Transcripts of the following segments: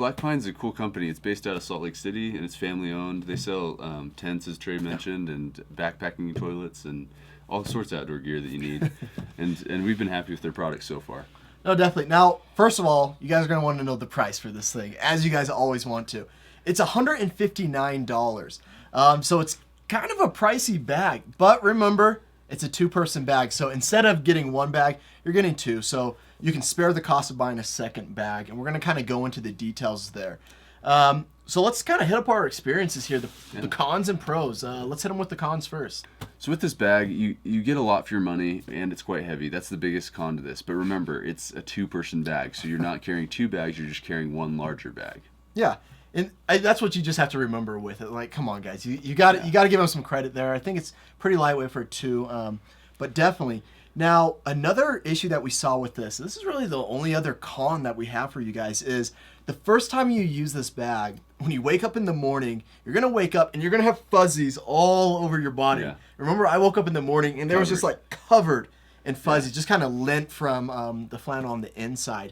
Black Pine's a cool company. It's based out of Salt Lake City, and it's family owned. They sell tents, as Trey mentioned, and backpacking toilets, and all sorts of outdoor gear that you need. and we've been happy with their products so far. No, definitely. Now, first of all, you guys are going to want to know the price for this thing, as you guys always want to. It's $159. So it's kind of a pricey bag. But remember, it's a two-person bag. So instead of getting one bag, you're getting two. So you can spare the cost of buying a second bag. And we're going to kind of go into the details there. So let's kind of hit up our experiences here, the cons and pros. Let's hit them with the cons first. So with this bag, you get a lot for your money, and it's quite heavy. That's the biggest con to this. But remember, it's a two-person bag, so you're not carrying two bags. You're just carrying one larger bag. Yeah, and that's what you just have to remember with it. Like, come on, guys, you got to give them some credit there. I think it's pretty lightweight for two, but definitely. Now, another issue that we saw with this is really the only other con that we have for you guys, is the first time you use this bag, when you wake up in the morning, you're going to wake up and you're going to have fuzzies all over your body. Yeah. Remember, I woke up in the morning and there was just like covered in fuzzies, just kind of lint from the flannel on the inside.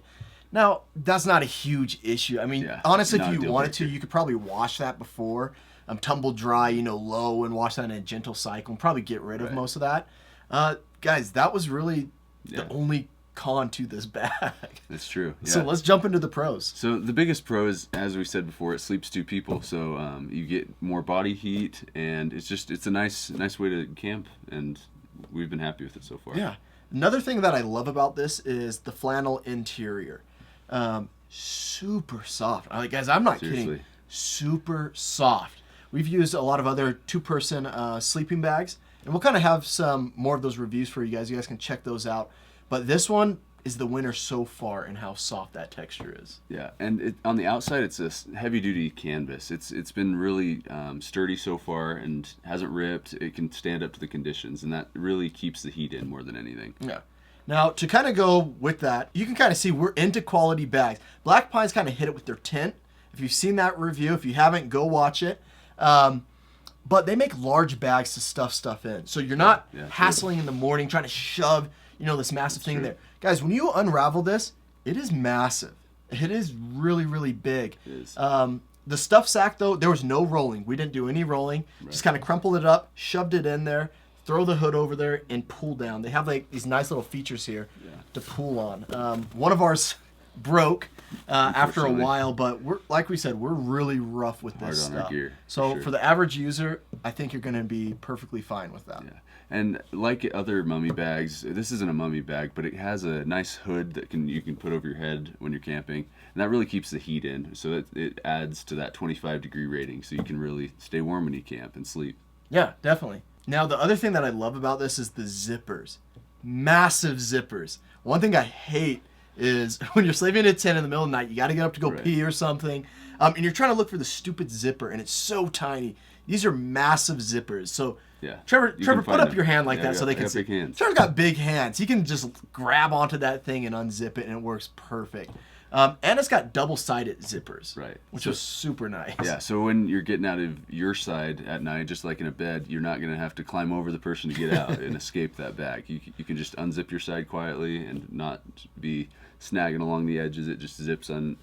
Now, that's not a huge issue. I mean, honestly, if you wanted to, you could probably wash that before, tumble dry, low, and wash that in a gentle cycle and probably get rid of most of that. Guys, that was really the only con to this bag. That's true. Yeah. So let's jump into the pros. So the biggest pro is, as we said before, it sleeps two people. So you get more body heat, and it's a nice way to camp, and we've been happy with it so far. Yeah. Another thing that I love about this is the flannel interior. Super soft. Guys, I'm not kidding. Super soft. We've used a lot of other two-person sleeping bags, and we'll kind of have some more of those reviews for you guys. You guys can check those out. But this one is the winner so far in how soft that texture is. Yeah, and on the outside, it's a heavy-duty canvas. It's been really sturdy so far and hasn't ripped. It can stand up to the conditions, and that really keeps the heat in more than anything. Yeah. Now, to kind of go with that, you can kind of see we're into quality bags. Black Pine's kind of hit it with their tent. If you've seen that review, if you haven't, go watch it. But they make large bags to stuff in. So you're not hassling in the morning trying to shove, this massive thing there. Guys, when you unravel this, it is massive. It is really, really big. It is. The stuff sack, though, there was no rolling. We didn't do any rolling. Right. Just kind of crumpled it up, shoved it in there, throw the hood over there, and pull down. They have these nice little features here to pull on. One of ours broke after a while, but like we said, we're really rough with this stuff. Our gear, so for the average user, I think you're going to be perfectly fine with that. Yeah. And like other mummy bags, this isn't a mummy bag, but it has a nice hood that you can put over your head when you're camping, and that really keeps the heat in. So it adds to that 25-degree rating, so you can really stay warm when you camp and sleep. Yeah, definitely. Now, the other thing that I love about this is the zippers. Massive zippers. One thing I hate is when you're sleeping in a tent in the middle of the night, you got to get up to go pee or something, and you're trying to look for the stupid zipper, and it's so tiny. These are massive zippers. So, Trevor, put up your hand like that so they can see. Trevor's got big hands. He can just grab onto that thing and unzip it, and it works perfect. And it's got double-sided zippers, which is super nice. Yeah, so when you're getting out of your side at night, just like in a bed, you're not going to have to climb over the person to get out and escape that bag. You can just unzip your side quietly and not be snagging along the edges. It just zips on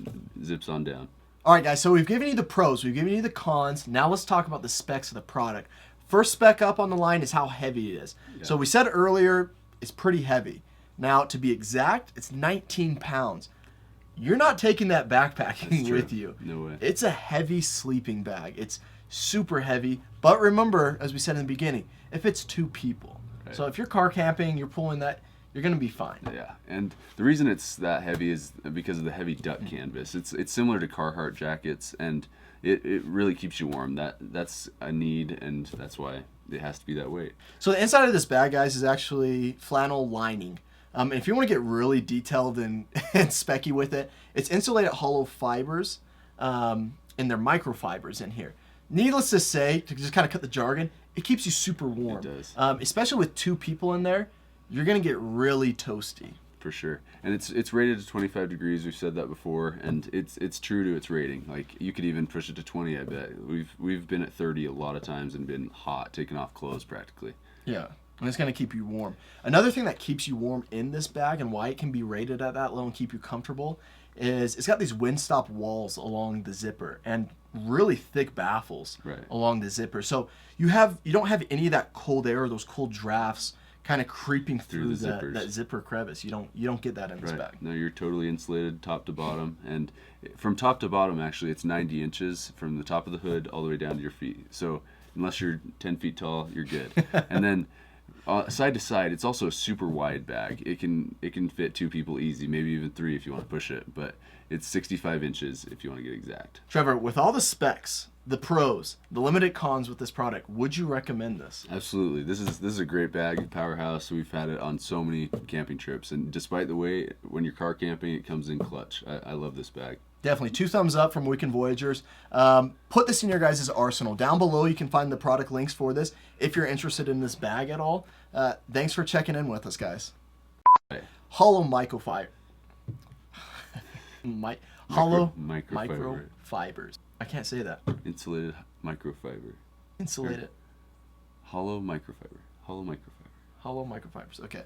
down. All right, guys, so we've given you the pros. We've given you the cons. Now let's talk about the specs of the product. First spec up on the line is how heavy it is. Yeah. So we said earlier it's pretty heavy. Now, to be exact, it's 19 pounds. You're not taking that backpacking with you. No way. It's a heavy sleeping bag. It's super heavy. But remember, as we said in the beginning, if it's two people. Right. So if you're car camping, you're pulling that, you're going to be fine. Yeah, and the reason it's that heavy is because of the heavy duck canvas. It's similar to Carhartt jackets, and it really keeps you warm. That's a need, and that's why it has to be that weight. So the inside of this bag, guys, is actually flannel lining. And if you want to get really detailed and specky with it, it's insulated hollow fibers, and they're microfibers in here. Needless to say, to just kind of cut the jargon, it keeps you super warm. It does. Especially with two people in there, you're going to get really toasty. For sure. And it's rated to 25 degrees. We've said that before, and it's true to its rating. Like, you could even push it to 20, I bet. We've been at 30 a lot of times and been hot, taking off clothes practically. Yeah. And it's going to keep you warm. Another thing that keeps you warm in this bag and why it can be rated at that low and keep you comfortable is it's got these windstop walls along the zipper and really thick baffles Right. along the zipper. So you don't have any of that cold air or those cold drafts kind of creeping through that zipper crevice. You don't get that in this bag. No, you're totally insulated top to bottom, and from top to bottom, actually, it's 90 inches from the top of the hood all the way down to your feet. So unless you're 10 feet tall, you're good. And then side to side, it's also a super wide bag. It can fit 2 people easy, maybe even 3 if you want to push it. But it's 65 inches if you want to get exact. Trevor, with all the specs, the pros, the limited cons with this product, would you recommend this? Absolutely. This is a great bag, powerhouse. We've had it on so many camping trips, and despite the way when you're car camping, it comes in clutch. I love this bag. Definitely 2 thumbs up from Weekend Voyagers. Put this in your guys' arsenal. Down below, you can find the product links for this if you're interested in this bag at all. Thanks for checking in with us, guys. Right. Hollow microfiber. Hollow microfiber. microfibers. I can't say that. Insulated microfiber. Insulated. Hollow microfiber. Hollow microfiber. Hollow microfibers. Okay.